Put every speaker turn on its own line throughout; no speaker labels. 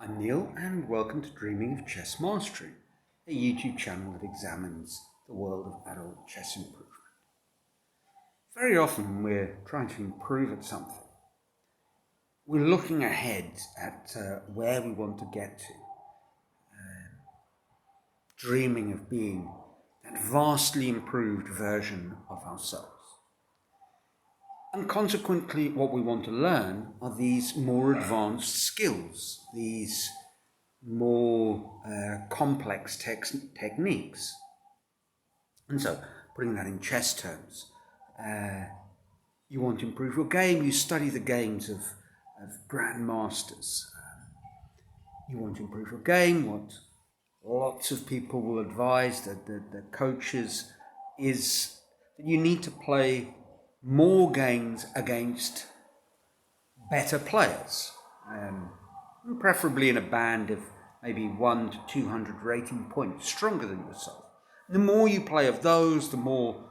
I'm Neil, and welcome to Dreaming of Chess Mastery, a YouTube channel that examines the world of adult chess improvement. Very often when we're trying to improve at something, we're looking ahead at where we want to get to, dreaming of being that vastly improved version of ourselves. And consequently, what we want to learn are these more advanced skills, these more complex techniques. And so, putting that in chess terms, you want to improve your game, you study the games of grandmasters. You want to improve your game, what lots of people will advise, the coaches, is that you need to play more games against better players, preferably in a band of maybe 1 to 200 rating points, stronger than yourself. The more you play of those, the more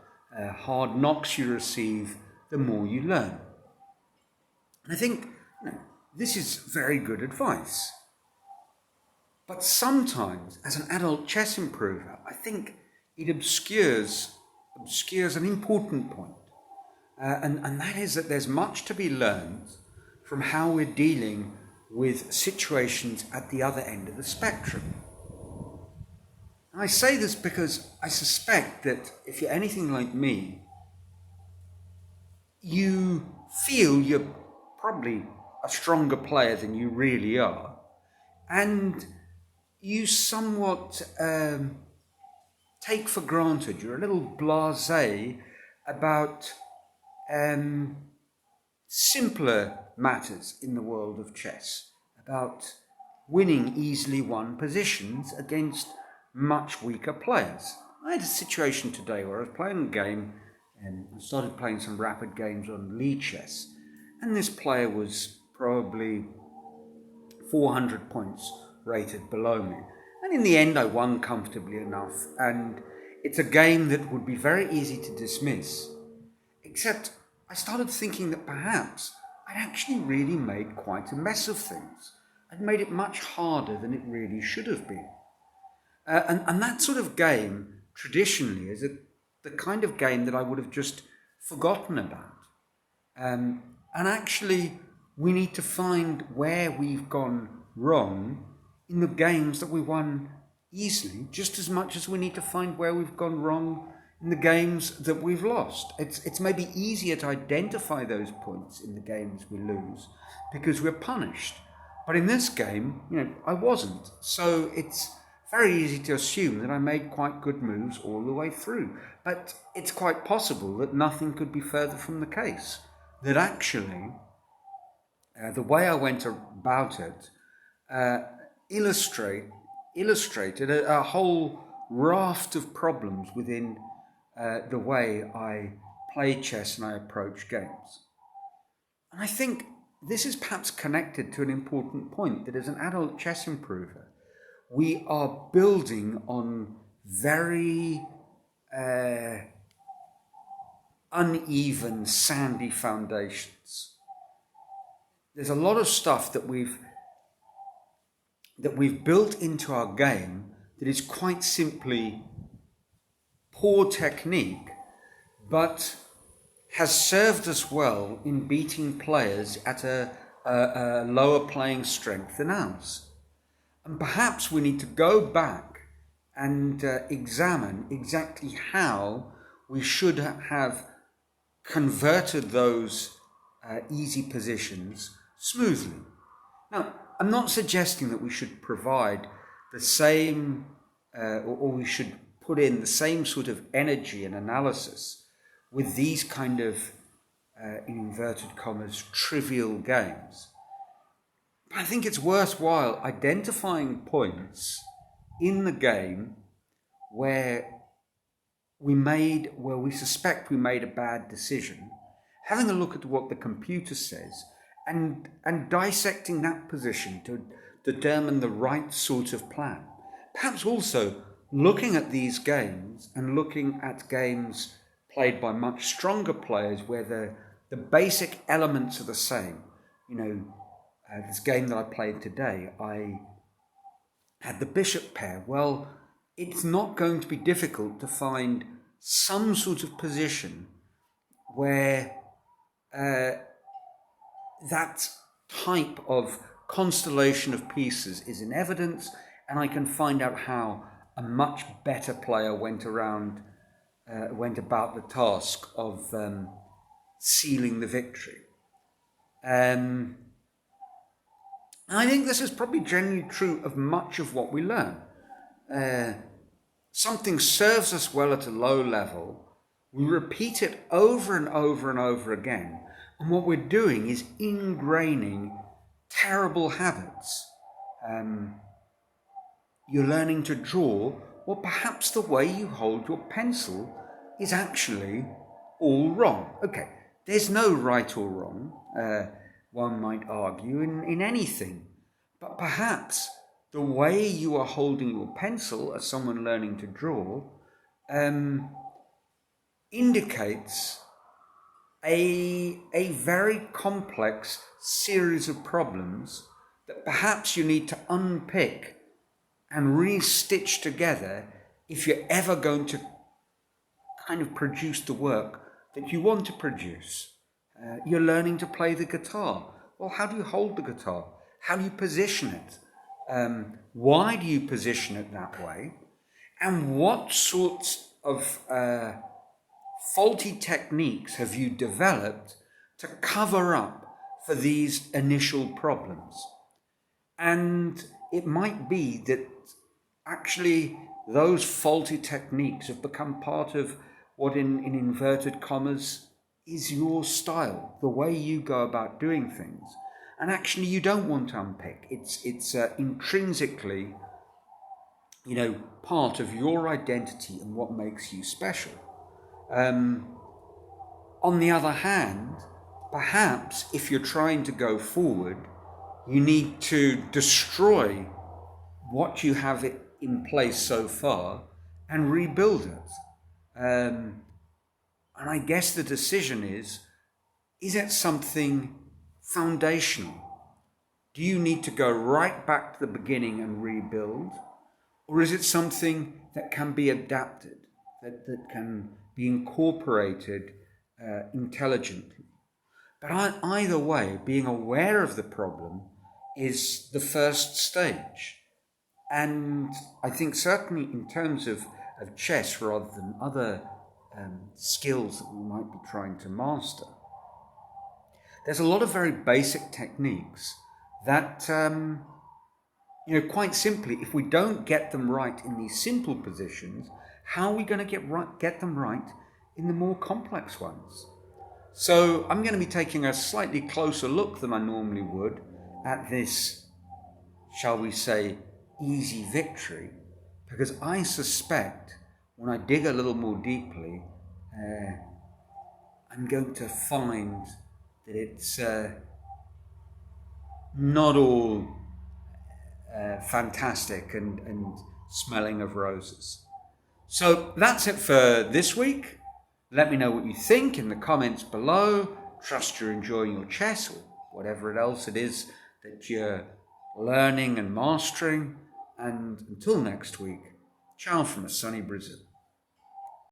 hard knocks you receive, the more you learn. And I think this is very good advice. But sometimes, as an adult chess improver, I think it obscures an important point. And that is that there's much to be learned from how we're dealing with situations at the other end of the spectrum. And I say this because I suspect that if you're anything like me, you feel you're probably a stronger player than you really are, and you somewhat take for granted, you're a little blasé about simpler matters in the world of chess, about winning easily won positions against much weaker players. I had a situation today where I was playing a game and I started playing some rapid games on Lichess, and this player was probably 400 points rated below me. And in the end I won comfortably enough, and it's a game that would be very easy to dismiss, except I started thinking that perhaps I'd actually really made quite a mess of things. I'd made it much harder than it really should have been. And that sort of game, traditionally, is the kind of game that I would have just forgotten about. And actually, we need to find where we've gone wrong in the games that we won easily, just as much as we need to find where we've gone wrong in the games that we've lost. It's maybe easier to identify those points in the games we lose because we're punished. But in this game, I wasn't. So it's very easy to assume that I made quite good moves all the way through. But it's quite possible that nothing could be further from the case. That actually, the way I went about it illustrated a whole raft of problems within the way I play chess and I approach games. And I think this is perhaps connected to an important point, that as an adult chess improver, we are building on very uneven, sandy foundations. There's a lot of stuff that we've built into our game that is quite simply poor technique, but has served us well in beating players at a lower playing strength than ours. And perhaps we need to go back and examine exactly how we should have converted those easy positions smoothly. Now, I'm not suggesting that we should provide the same, or we should put in the same sort of energy and analysis with these kind of, in inverted commas, trivial games. But I think it's worthwhile identifying points in the game where we suspect we made a bad decision, having a look at what the computer says, and dissecting that position to determine the right sort of plan. Perhaps also looking at these games and looking at games played by much stronger players where the basic elements are the same. this game that I played today, I had the bishop pair. Well, it's not going to be difficult to find some sort of position where that type of constellation of pieces is in evidence, and I can find out how a much better player went about the task of sealing the victory. I think this is probably generally true of much of what we learn. Something serves us well at a low level, we repeat it over and over and over again, and what we're doing is ingraining terrible habits. You're learning to draw, or perhaps the way you hold your pencil is actually all wrong. Okay, there's no right or wrong, one might argue, in anything. But perhaps the way you are holding your pencil as someone learning to draw indicates a very complex series of problems that perhaps you need to unpick and re-stitch together if you're ever going to kind of produce the work that you want to produce. You're learning to play the guitar. Well, how do you hold the guitar? How do you position it? Why do you position it that way? And what sorts of faulty techniques have you developed to cover up for these initial problems? And it might be that actually those faulty techniques have become part of what in inverted commas is your style, the way you go about doing things. And actually you don't want to unpick. It's intrinsically, part of your identity and what makes you special. On the other hand, perhaps if you're trying to go forward, you need to destroy what you have in place so far and rebuild it. And I guess the decision is it something foundational? Do you need to go right back to the beginning and rebuild? Or is it something that can be adapted, that can be incorporated intelligently? But either way, being aware of the problem is the first stage. And I think certainly in terms of chess rather than other skills that we might be trying to master, there's a lot of very basic techniques that, quite simply, if we don't get them right in these simple positions, how are we going to get them right in the more complex ones? So I'm going to be taking a slightly closer look than I normally would at this, shall we say, easy victory, because I suspect when I dig a little more deeply, I'm going to find that it's not all fantastic and smelling of roses. So that's it for this week. Let me know what you think in the comments below. Trust you're enjoying your chess or whatever else it is that you're learning and mastering. And until next week, ciao from a sunny Brazil.